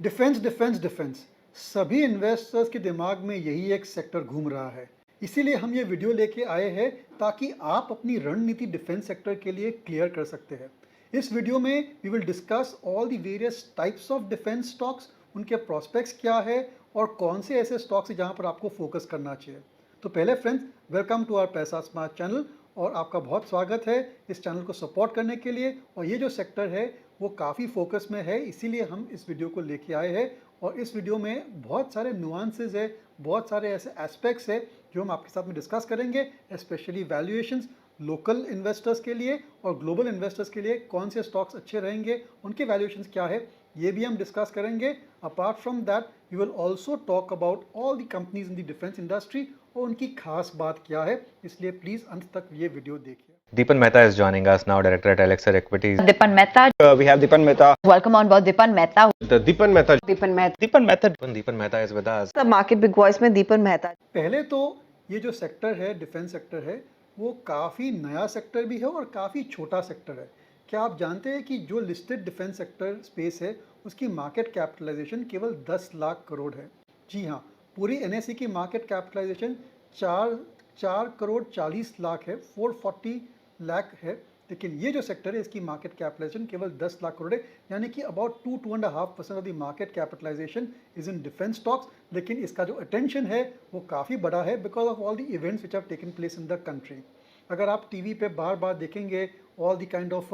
Defence defence defence सभी investors के दिमाग में यही एक सेक्टर घूम रहा है। इसीलिए हम ये वीडियो लेके आए हैं ताकि आप अपनी रणनीति डिफेंस सेक्टर के लिए क्लियर कर सकते हैं। इस वीडियो में we will discuss all the various types of defence stocks, उनके प्रोस्पेक्ट्स क्या है और कौन से ऐसे स्टॉक्स हैं जहां पर आपको फोकस करना चाहिए। तो पहले फ्रेंड्स, वेलकम टू आवर पैसा स्मार्ट चैनल और आपका बहुत स्वागत है इस चैनल को सपोर्ट करने के लिए। और ये जो सेक्टर है वो काफ़ी फोकस में है, इसीलिए हम इस वीडियो को लेके आए हैं। और इस वीडियो में बहुत सारे नुआंसेस है, बहुत सारे ऐसे एस्पेक्ट्स है जो हम आपके साथ में डिस्कस करेंगे, स्पेशली वैल्यूएशंस लोकल इन्वेस्टर्स के लिए और ग्लोबल इन्वेस्टर्स के लिए कौन से स्टॉक्स अच्छे रहेंगे, उनके वैल्यूएशंस क्या है, ये भी हम डिस्कस करेंगे। Apart from that we will also talk about all the companies in the defence industry और उनकी खास बात क्या है, इसलिए प्लीज़ अंत तक ये वीडियो देखिए। Deepan Mehta is joining us now, Director at Elixir Equities. Dipan Mehta. We have Dipan Mehta. Welcome on board Dipan Mehta. The Dipan Mehta. Dipan Mehta. Dipan Mehta. Deepan Mehta is with us. The market big voice में Dipan Mehta. पहले तो ये जो sector है, defence sector है, वो काफ़ी नया सेक्टर भी है और काफ़ी छोटा सेक्टर है। क्या आप जानते हैं कि जो लिस्टेड डिफेंस सेक्टर स्पेस है उसकी मार्केट कैपिटलाइजेशन केवल 10 लाख करोड़ है। जी हाँ, पूरी एनएसई की मार्केट कैपिटलाइजेशन 4 करोड़ 40 लाख है, 440 लाख है। लेकिन ये जो सेक्टर है इसकी मार्केट कैपिटलाइजेशन केवल 10 लाख करोड़ है, यानी कि about 2.5% of the market capitalisation is in defence stocks. लेकिन इसका जो अटेंशन है वो काफ़ी बड़ा है because of all the events which have taken place in the country. अगर आप टीवी पे बार बार देखेंगे all the kind of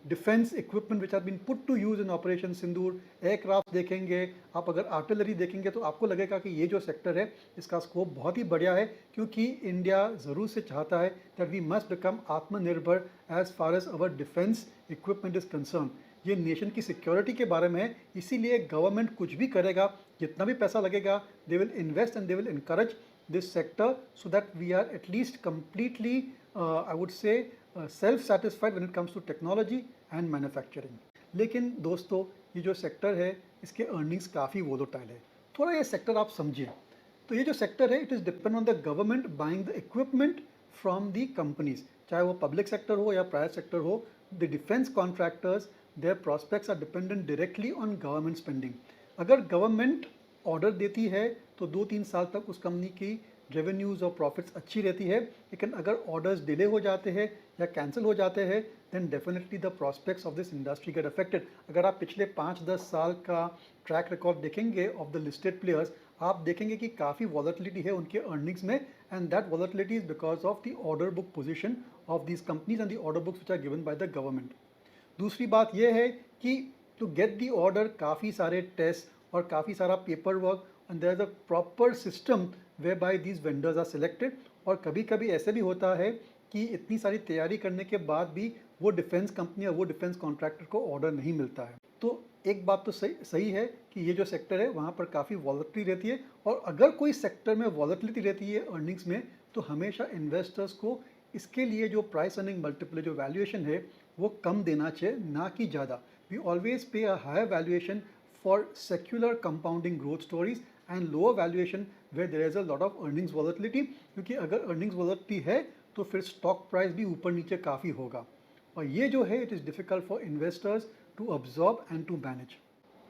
defence equipment which have been put to use in Operation Sindoor, aircraft देखेंगे, आप अगर आर्टिलरी देखेंगे तो आपको लगेगा कि ये जो सेक्टर है इसका स्कोप बहुत ही बढ़िया है, क्योंकि इंडिया ज़रूर से चाहता है that we must become atmanirbhar as far as our defence equipment is concern. ये नेशन की सिक्योरिटी के बारे में है, इसीलिए गवर्नमेंट कुछ भी करेगा, जितना भी पैसा लगेगा, they will invest and they will encourage this sector so that we are at least completely I would say self satisfied when it comes to technology and manufacturing. लेकिन दोस्तों, ये जो सेक्टर है इसके अर्निंग्स काफ़ी वोलेटाइल है। थोड़ा ये सेक्टर आप समझिए। तो ये जो सेक्टर है it is depend on the government buying the equipment from the companies, चाहे वो पब्लिक सेक्टर हो या प्राइवेट सेक्टर हो। The defence contractors their prospects are dependent directly on government spending. अगर गवर्नमेंट ऑर्डर देती है तो 2-3 साल तक उस कंपनी की रेवेन्यूज़ और प्रॉफिट्स अच्छी रहती है। लेकिन अगर ऑर्डर्स डिले हो जाते हैं या कैंसिल हो जाते हैं then definitely the prospects of this industry get affected. अगर आप पिछले 5-10 साल का ट्रैक रिकॉर्ड देखेंगे ऑफ द लिस्टेड प्लेयर्स, आप देखेंगे कि काफ़ी वॉलेटिलिटी है उनके अर्निंग्स में, and that volatility is because of the order book position of these companies and the order books which are given by the government. दूसरी बात यह है कि टू गेट दी ऑर्डर काफ़ी सारे टेस्ट और काफ़ी सारा paper work and there is a proper system way by these vendors are selected. और कभी कभी ऐसे भी होता है कि इतनी सारी तैयारी करने के बाद भी वो डिफेंस कंपनी और वो डिफेंस कॉन्ट्रैक्टर को ऑर्डर नहीं मिलता है। तो एक बात तो सही है कि ये जो सेक्टर है वहाँ पर काफ़ी वॉलेटिलिटी रहती है, और अगर कोई सेक्टर में वॉलेटिलिटी रहती है अर्निंग्स में तो हमेशा इन्वेस्टर्स को इसके लिए जो प्राइस अर्निंग मल्टीपल जो वैल्यूएशन है वो कम देना चाहिए, ना कि ज़्यादा। We always pay a higher valuation for secular compounding growth stories and lower valuation where there is a lot of earnings volatility, क्योंकि अगर अर्निंग्स वॉलेटिलिटी है तो फिर स्टॉक प्राइस भी ऊपर नीचे काफ़ी होगा। और ये जो है it is difficult for investors to absorb and to manage.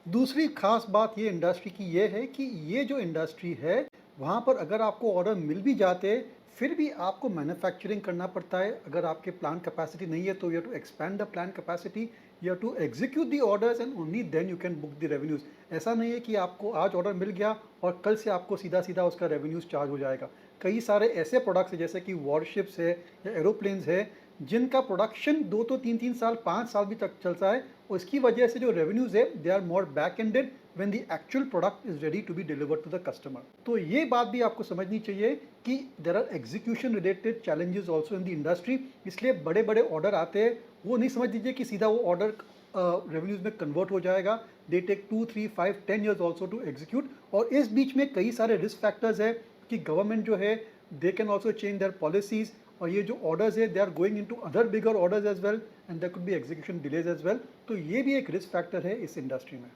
दूसरी खास बात ये इंडस्ट्री की ये है कि ये जो इंडस्ट्री है वहाँ पर अगर आपको ऑर्डर मिल भी जाते फिर भी आपको मैन्युफैक्चरिंग करना पड़ता है। अगर आपके प्लांट कैपेसिटी नहीं है तो you have to expand the plant capacity, you have to execute the orders and only then you can book the revenues. ऐसा नहीं है कि आपको आज ऑर्डर मिल गया और कल से आपको सीधा सीधा उसका रेवेन्यूज़ चार्ज हो जाएगा। कई सारे ऐसे प्रोडक्ट्स हैं जैसे कि वॉरशिप्स है या एरोप्लेन्स है जिनका प्रोडक्शन 2 तो 3 साल 5 साल भी तक चलता है, और इसकी वजह से जो रेवेन्यूज़ है they are more back ended when the actual product is ready to be delivered to the customer. तो ये बात भी आपको समझनी चाहिए कि there are execution related challenges also in the industry. इसलिए बड़े बड़े ऑर्डर आते हैं, वो नहीं समझ लीजिए कि सीधा वो ऑर्डर रेवेन्यूज़ में कन्वर्ट हो जाएगा। They take 2, 3, 5, 10 years also to execute. और इस बीच में कई सारे रिस्क फैक्टर्स है कि गवर्नमेंट जो है they can also change their policies, और ये जो ऑर्डर्स है they are going into other bigger orders as well and there could be execution delays as well. तो ये भी एक रिस्क फैक्टर है इस इंडस्ट्री में।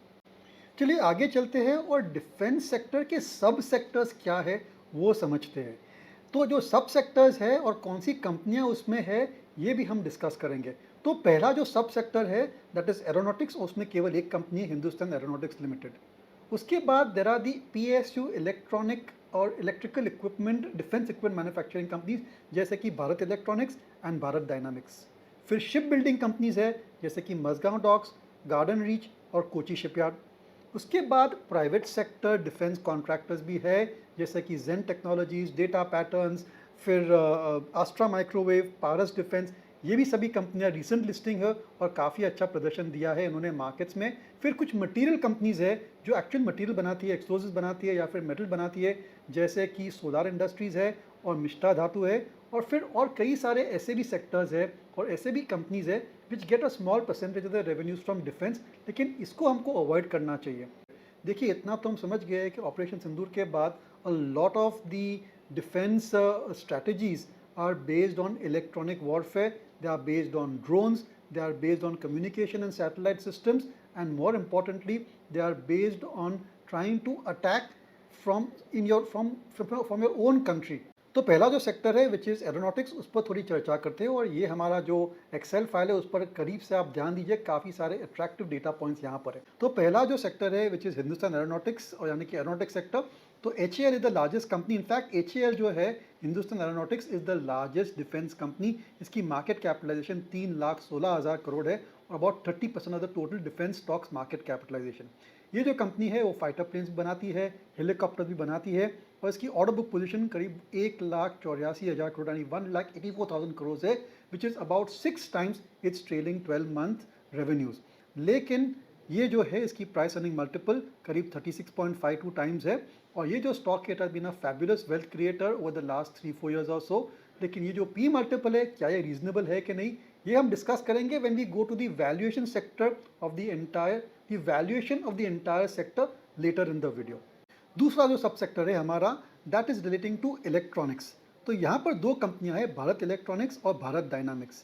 चलिए आगे चलते हैं और डिफेंस सेक्टर के सब सेक्टर्स क्या है वो समझते हैं। तो जो सब सेक्टर्स है और कौन सी कंपनियां उसमें है ये भी हम डिस्कस करेंगे। तो पहला जो सब सेक्टर है दैट इज एरोनॉटिक्स, उसमें केवल एक कंपनी है, हिंदुस्तान एरोनॉटिक्स लिमिटेड। उसके बाद there are the PSU electronic और electrical equipment defence equipment manufacturing companies जैसे कि Bharat electronics and Bharat dynamics. फिर शिप बिल्डिंग कंपनीज है जैसे कि मझगांव डॉक्स, गार्डन रीच और कोची शिपयार्ड। उसके बाद प्राइवेट सेक्टर डिफेंस कॉन्ट्रैक्टर्स भी है जैसे कि जेन टेक्नोलॉजीज, डेटा पैटर्न्स, फिर आस्ट्रा माइक्रोवेव, पारस डिफेंस। ये भी सभी कंपनियां रिसेंट लिस्टिंग है और काफ़ी अच्छा प्रदर्शन दिया है इन्होंने मार्केट्स में। फिर कुछ मटेरियल कंपनीज है जो एक्चुअल मटेरियल बनाती है, एक्सप्लोजिव्स बनाती है या फिर मेटल बनाती है जैसे कि सोलार इंडस्ट्रीज़ है और मिश्रा धातु है। और फिर और कई सारे ऐसे भी सेक्टर्स है और ऐसे भी कंपनीज है which get a small percentage of the revenues from defence, लेकिन इसको हमको अवॉइड करना चाहिए। देखिए इतना तो हम समझ गए कि ऑपरेशन सिंदूर के बाद अ lot of the defence strategies are based on electronic warfare, they are based on drones, they are based on communication and satellite systems, and more importantly they are based on trying to attack from your own country. तो पहला जो sector है which is aeronautics, उस पर थोड़ी चर्चा करते हैं और ये हमारा जो एक्सेल फाइल है उस पर करीब से आप ध्यान दीजिए, काफ़ी सारे अट्रैक्टिव डेटा पॉइंट्स यहाँ पर है। तो पहला जो सेक्टर है विच इज़ हिंदुस्तान एरोनॉटिक्स और यानी कि एरोनॉटिक्स सेक्टर। तो HAL is the largest company, in fact HAL जो है Hindustan Aeronautics is the largest defence company. इसकी मार्केट कैपिटलाइजेशन 3,16,000 करोड़ है और about 30% of the total defence stocks market capitalisation. ये जो कंपनी है वो फाइटर प्लेन्स बनाती है, हेलीकॉप्टर भी बनाती है और इसकी ऑर्डर बुक पोजीशन करीब 1,84,000 करोड़ यानी 1,84,000 करोड़ है, which is about 6 times it's trailing 12 month revenues. लेकिन ये जो है इसकी प्राइस अर्निंग मल्टीपल करीब 36.52 टाइम्स है और ये जो stock it has been a fabulous wealth creator over the last 3-4 years और सो। लेकिन ये जो P मल्टीपल है क्या ये रीजनेबल है कि नहीं, ये हम डिस्कस करेंगे when we go to the valuation sector of the valuation of the entire sector later in the video. दूसरा जो सब सेक्टर है हमारा that is relating to electronics. तो यहाँ पर दो कंपनियां हैं, भारत इलेक्ट्रॉनिक्स और भारत डायनामिक्स।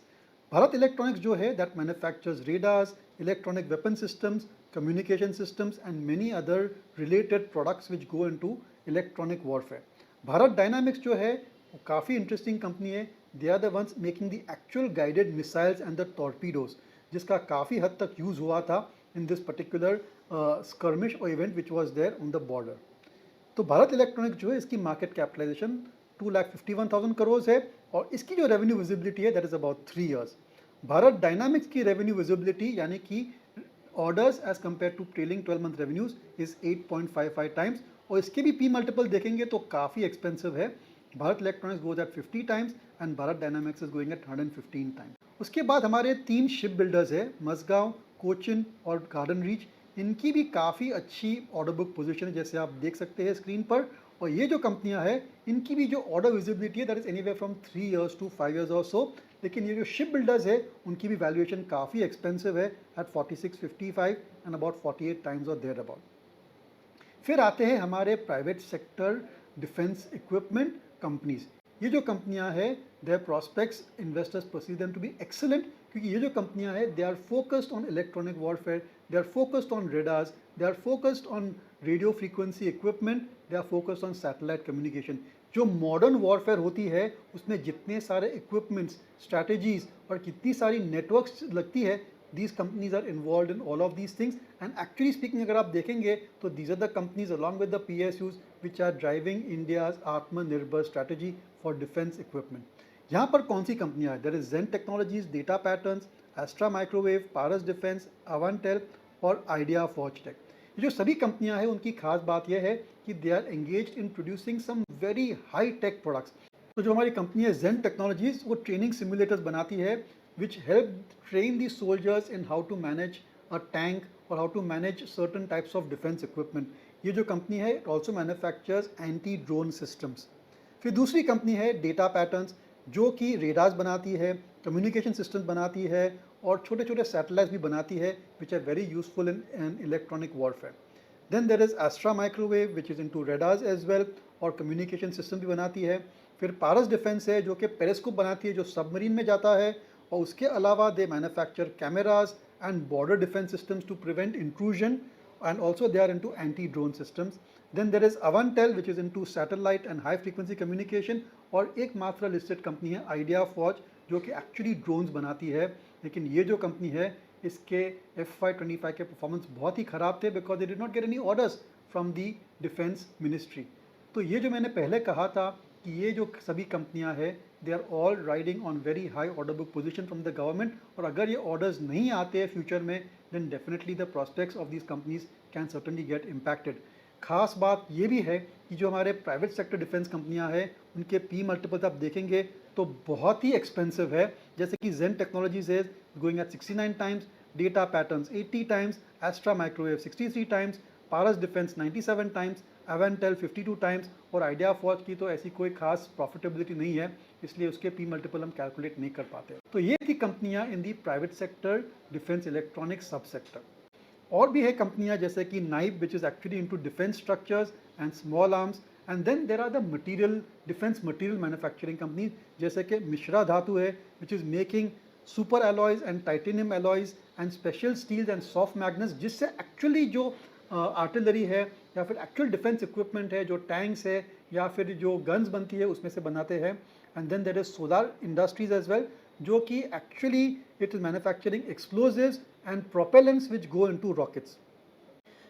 भारत इलेक्ट्रॉनिक्स जो है that manufactures radars, electronic weapon systems, communication systems and many other related products which go into electronic warfare. Bharat dynamics जो है वो काफ़ी इंटरेस्टिंग कंपनी है। They are the ones making the actual guided missiles and the torpedoes जिसका काफ़ी हद तक use हुआ था इन दिस पर्टिकुलर skirmish और event which was there on the border. तो भारत इलेक्ट्रॉनिक्स जो है इसकी मार्केट कैपिटलाइजेशन 2,51,000 करोड़ है और इसकी जो रेवेन्यू विजिबिलिटी है that is about 3 years। Bharat dynamics की रेवेन्यू विजिबिलिटी यानी कि orders as compared to trailing 12 month revenues is 8.55 times और इसके भी P मल्टीपल देखेंगे तो काफ़ी एक्सपेंसिव है। Bharat electronics goes eight 50 times and Bharat dynamics is going eight 115 times. उसके बाद हमारे 3 शिप बिल्डर्स है, मझगांव, कोचिन और गार्डन रीच। इनकी भी काफ़ी अच्छी ऑर्डर बुक पोजीशन है जैसे आप देख सकते हैं स्क्रीन पर। और ये जो कंपनियां हैं इनकी भी जो ऑर्डर विजिबिलिटी है that is anywhere from 3 years to 5 years और सो। लेकिन ये जो शिप बिल्डर्स है उनकी भी वैल्यूएशन काफ़ी एक्सपेंसिव है एट 46-55 एंड अबाउट 48 टाइम्स और देयर अबाउट। फिर आते हैं हमारे private sector defence equipment companies. ये जो कंपनियां हैं their prospects investors perceive them to be excellent क्योंकि ये जो कंपनियां हैं they are focused on electronic warfare, they are focused on radars, they are focused on radio frequency equipment, they are focused on satellite communication. जो modern warfare होती है उसमें जितने सारे इक्विपमेंट्स, स्ट्रैटेजीज और कितनी सारी नेटवर्क्स लगती है, these companies are involved in all of these things and actually speaking अगर आप देखेंगे तो these are the companies along with the PSUs which are driving India's Atmanirbhar strategy for defense equipment। यहाँ पर कौन सी कंपनियाँ हैं? There is Zen Technologies, Data Patterns, Astra Microwave, Paras Defense, Avantel और Idea Forge Tech। ये जो सभी कंपनियाँ हैं उनकी खास बात यह है कि they are engaged in producing some very high tech products। तो जो हमारी कंपनी है Zen Technologies वो ट्रेनिंग सिमुलेटर्स बनाती है which help train the soldiers in how to manage a tank or how to manage certain types of defense equipment। ये जो company है it also manufactures anti-drone systems। फिर दूसरी company है Data Patterns जो कि रेडार्स बनाती है, कम्युनिकेशन सिस्टम बनाती है और छोटे छोटे सैटेलाइट्स भी बनाती है which are very useful in electronic warfare। Then there is Astra Microwave which is into radars as well और कम्युनिकेशन सिस्टम भी बनाती है। फिर पारस डिफेंस है जो कि पेरिस्कोप बनाती है जो सबमरीन में जाता है और उसके अलावा they manufacture cameras and border defence systems to prevent intrusion and also they are into anti drone systems. Then there is Avantel which is into satellite and high frequency communication और एकमात्र लिस्टेड कंपनी है आइडिया फॉर्ज जो कि actually drones बनाती है। लेकिन ये जो कंपनी है इसके FY25 के परफॉर्मेंस बहुत ही ख़राब थे because they did not get any orders from the defence ministry. तो ये जो मैंने पहले कहा था कि ये जो सभी कंपनियां हैं they are all riding on very high order book position from the government, और अगर ये ऑर्डर्स नहीं आते हैं फ्यूचर में then definitely the prospects of these companies can certainly get impacted. खास बात ये भी है कि जो हमारे प्राइवेट सेक्टर डिफेंस कंपनियां हैं उनके पी मल्टीपल्स आप देखेंगे तो बहुत ही एक्सपेंसिव है। जैसे कि Zen Technologies is going at 69 times, Data Patterns 80 times, Astra Microwave 63 times, Paras Defence 97 times, Avantel 52 times, और आइडिया फॉर्ज की तो ऐसी कोई खास प्रॉफिटेबिलिटी नहीं है, इसलिए उसके पी मल्टीपल हम कैलकुलेट नहीं कर पाते। तो ये थी कंपनियां in the private sector defence electronics sub sector. और भी है कंपनियां जैसे कि NIBE which is actually into defence structures and small arms, and then there are the material defence material manufacturing companies जैसे कि मिश्रा धातु है which is making super alloys and titanium alloys and special steels and soft magnets, जिससे actually जो artillery है या फिर actual defence equipment है, जो टैंक्स है या फिर जो गन्स बनती है उसमें से बनाते हैं। And then there is Solar Industries as well जो कि actually it is manufacturing explosives and propellants which go into rockets.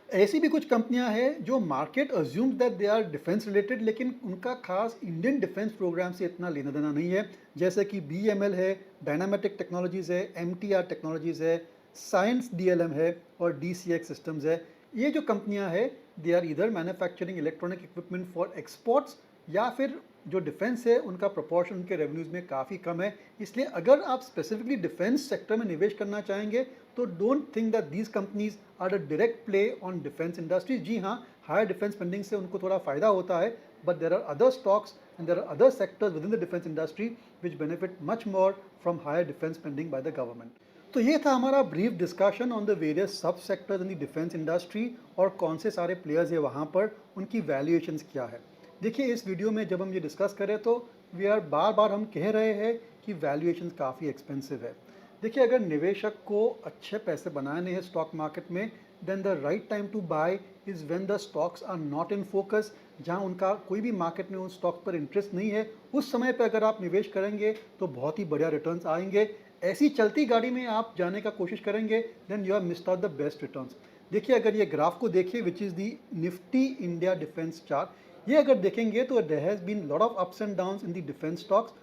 ऐसी भी कुछ कंपनियां हैं जो market assumes that they are defence related, लेकिन उनका खास इंडियन डिफेंस प्रोग्राम से इतना लेना देना नहीं है, जैसे कि BML है, डायनामेटिक टेक्नोलॉजीज़ है, MTR टेक्नोलॉजीज़ है, साइंस DLM है और DCX सिस्टम्स है। ये जो कंपनियां हैं दे आर इधर manufacturing electronic equipment for exports, या फिर जो डिफेंस है उनका प्रोपोर्शन उनके रेवेन्यूज़ में काफ़ी कम है। इसलिए अगर आप स्पेसिफिकली डिफेंस सेक्टर में निवेश करना चाहेंगे तो don't think that these companies are a direct play on defence industry. जी हाँ, हायर डिफेंस स्पेंडिंग से उनको थोड़ा फ़ायदा होता है, but there are other stocks and there are other sectors within the defence industry which benefit much more from higher defence spending by the government. तो ये था हमारा brief discussion on the various sub sectors in the defence industry और कौन से सारे players है वहाँ पर, उनकी वैल्यूएशंस क्या है। देखिए इस वीडियो में जब हम ये डिस्कस करें तो बार बार हम कह रहे हैं कि वैल्यूएशंस काफ़ी एक्सपेंसिव है। देखिए अगर निवेशक को अच्छे पैसे बनाने हैं स्टॉक मार्केट में then the right time to buy is when the stocks are not in focus, जहां उनका कोई भी मार्केट में उन स्टॉक पर इंटरेस्ट नहीं है, उस समय पे अगर आप निवेश करेंगे तो बहुत ही बढ़िया रिटर्न्स आएंगे। ऐसी चलती गाड़ी में आप जाने का कोशिश करेंगे then you have missed out the best returns. देखिए अगर ये ग्राफ को देखिए which is the Nifty India defence chart, ये अगर देखेंगे तो there has been lot of ups and downs in the defence stocks.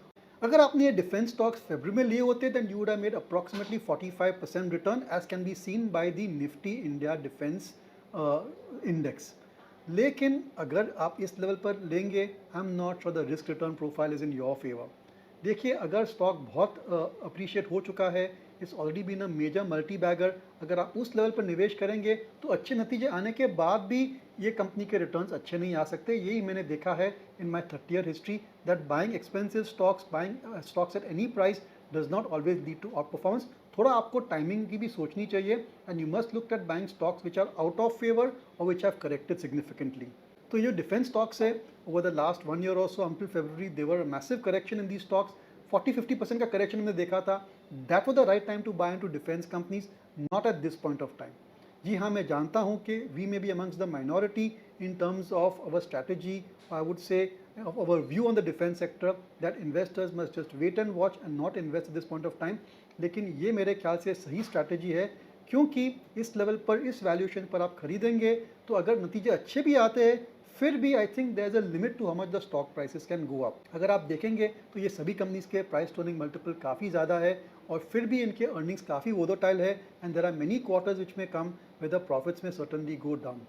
अगर आपने ये डिफेंस स्टॉक्स फरवरी में लिए होते then you would have made approximately 45% return as can be seen by the Nifty India defence index. लेकिन अगर आप इस लेवल पर लेंगे I am not sure the risk return profile is in your favour. देखिए अगर स्टॉक बहुत appreciate हो चुका है, it's already been a major multi bagger, अगर आप उस लेवल पर निवेश करेंगे तो अच्छे नतीजे आने के बाद भी ये कंपनी के रिटर्न्स अच्छे नहीं आ सकते। यही मैंने देखा है in my 30 year history that buying expensive stocks, buying stocks at any price does not always lead to outperformance. थोड़ा आपको टाइमिंग की भी सोचनी चाहिए and you must look at buying stocks which are out of favour और which have corrected significantly. तो ये defence stocks है ओवर द लास्ट 1 year और so until February there were massive correction in the stocks, 40-50% का correction हमने देखा था। That was the right time to buy into defence companies, not at this point of time. जी हाँ, मैं जानता हूँ कि we may be amongst the minority in terms of our strategy, I would say of our view on the defense sector that investors must just wait and watch and not invest at this point of time। लेकिन ये मेरे ख्याल से सही strategy है, क्योंकि इस level पर इस वैल्यूएशन पर आप खरीदेंगे तो अगर नतीजे अच्छे भी आते हैं फिर भी I think there is a limit to how much the stock prices can go up. अगर आप देखेंगे तो ये सभी कंपनीज के प्राइस टू अर्निंग मल्टीपल काफ़ी ज़्यादा है और फिर भी इनके अर्निंग्स काफ़ी वोलेटाइल है and there are many quarters which में कम विद द प्रॉफिट्स में सर्टनली गो डाउन।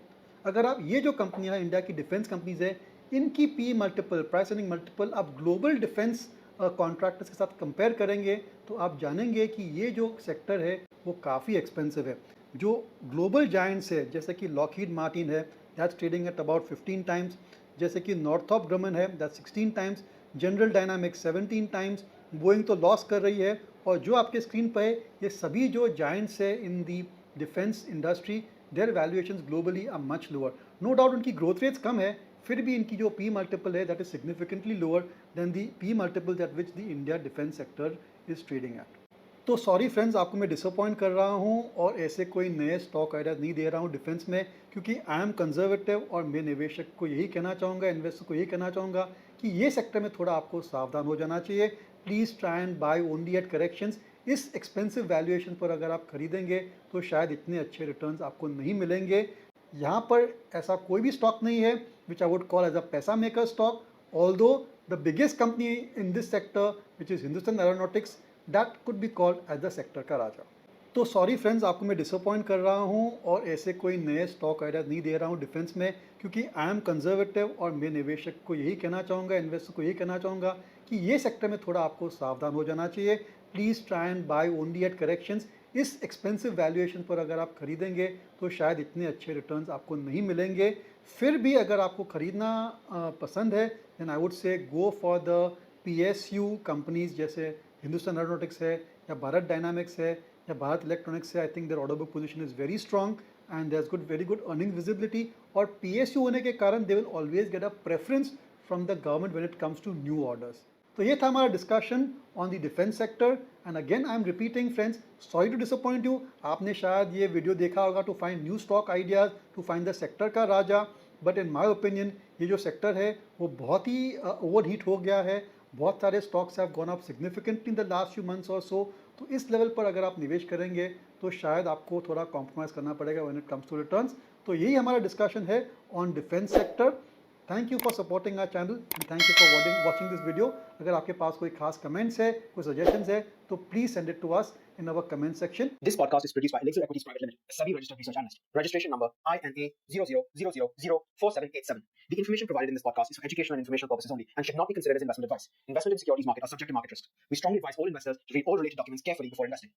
अगर आप ये जो कंपनियां इंडिया की डिफेंस कंपनीज है इनकी P multiple, price earning multiple आप ग्लोबल डिफेंस कॉन्ट्रैक्टर्स के साथ कंपेयर करेंगे तो आप जानेंगे कि ये जो सेक्टर है वो काफ़ी एक्सपेंसिव है। जो ग्लोबल जायंट्स है जैसे कि लॉकहीड मार्टिन है that's trading at about 15 times, जैसे कि नॉर्थरॉप ग्रमन है that's 16 times, general dynamics 17 times, Boeing तो लॉस कर रही है। और जो आपके स्क्रीन पर है ये सभी जो जायंट्स है in the defence industry their valuations globally are much lower. No doubt उनकी ग्रोथ रेट्स कम है, फिर भी इनकी जो पी मल्टीपल है that is significantly lower than the P multiple that which the India defence sector is trading at. तो sorry friends, आपको मैं डिसअपॉइंट कर रहा हूँ और ऐसे कोई नए स्टॉक आइडियाज नहीं दे रहा हूँ डिफेंस में, क्योंकि आई एम कंजर्वेटिव और मैं निवेशक को यही कहना चाहूँगा, इन्वेस्टर को यही कहना चाहूँगा कि ये सेक्टर में थोड़ा आपको सावधान हो जाना चाहिए। Please try and buy only at corrections. इस एक्सपेंसिव वैल्यूएशन पर अगर आप खरीदेंगे तो शायद इतने अच्छे रिटर्न्स आपको नहीं मिलेंगे। यहाँ पर ऐसा कोई भी स्टॉक नहीं है which I would call as a पैसा maker stock, although the biggest company in this sector which is Hindustan Aeronautics that could be called as the sector का राजा। तो सॉरी फ्रेंड्स, आपको मैं डिसअपॉइंट कर रहा हूँ और ऐसे कोई नए स्टॉक आइडियाज नहीं दे रहा हूँ डिफेंस में, क्योंकि आई एम कंजर्वेटिव और मैं निवेशक को यही कहना चाहूँगा, इन्वेस्टर को यही कहना चाहूँगा कि ये सेक्टर में थोड़ा आपको सावधान हो जाना चाहिए। Please try and buy only at corrections. इस एक्सपेंसिव वैल्यूएशन पर अगर आप खरीदेंगे तो शायद इतने अच्छे रिटर्न्स आपको नहीं मिलेंगे। फिर भी अगर आपको खरीदना पसंद है then I would say go for the PSU companies, जैसे हिंदुस्तान एरोनॉटिक्स है या भारत डायनामिक्स है या भारत इलेक्ट्रॉनिक्स है। I think their order book position is very strong and there is very good earning visibility, और PSU होने के कारण they will always get a preference from the government when it comes to new orders. तो ये था हमारा discussion on the defence sector and again I am repeating friends, sorry to disappoint you. आपने शायद ये वीडियो देखा होगा to find new stock ideas, to find the sector का राजा, बट इन माय ओपिनियन ये जो सेक्टर है वो बहुत ही ओवर हीट हो गया है। बहुत सारे stocks have gone up significantly in the last few months और सो। तो इस लेवल पर अगर आप निवेश करेंगे तो शायद आपको थोड़ा कॉम्प्रोमाइज़ करना पड़ेगा when it comes to returns. तो यही हमारा डिस्कशन है on defence sector. Thank you for supporting our channel and thank you for watching this video. अगर आपके पास कोई खास कमेंट्स है, कोई सजेशंस है, तो please send it to us in our comment section. This podcast is produced by Elixir Equities Private Limited, a SEBI registered research analyst. Registration number INA 0000004787. The information provided in this podcast is for educational and informational purposes only and should not be considered as investment advice. Investment in securities market are subject to market risk. We strongly advise all investors to read all related documents carefully before investing.